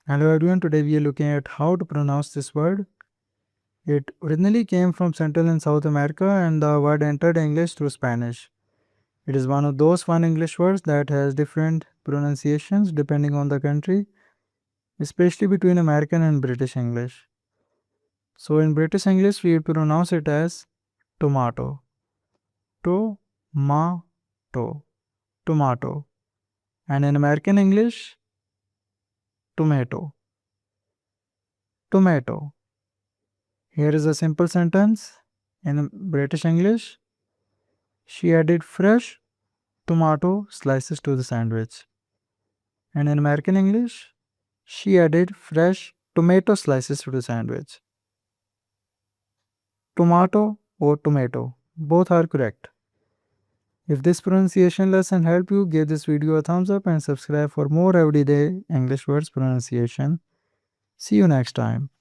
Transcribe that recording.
Hello everyone, today we are looking at how to pronounce this word. It originally came from Central and South America and the word entered English through Spanish. It is one of those fun English words that has different pronunciations depending on the country, especially between American and British English. So in British English, we pronounce it as tomato. To-ma-to. Tomato. And in American English, tomato. Tomato. Here is a simple sentence. In British English, she added fresh tomato slices to the sandwich. And in American English, she added fresh tomato slices to the sandwich. Tomato or tomato, both are correct. If this pronunciation lesson helped you, give this video a thumbs up and subscribe for more everyday English words pronunciation. See you next time.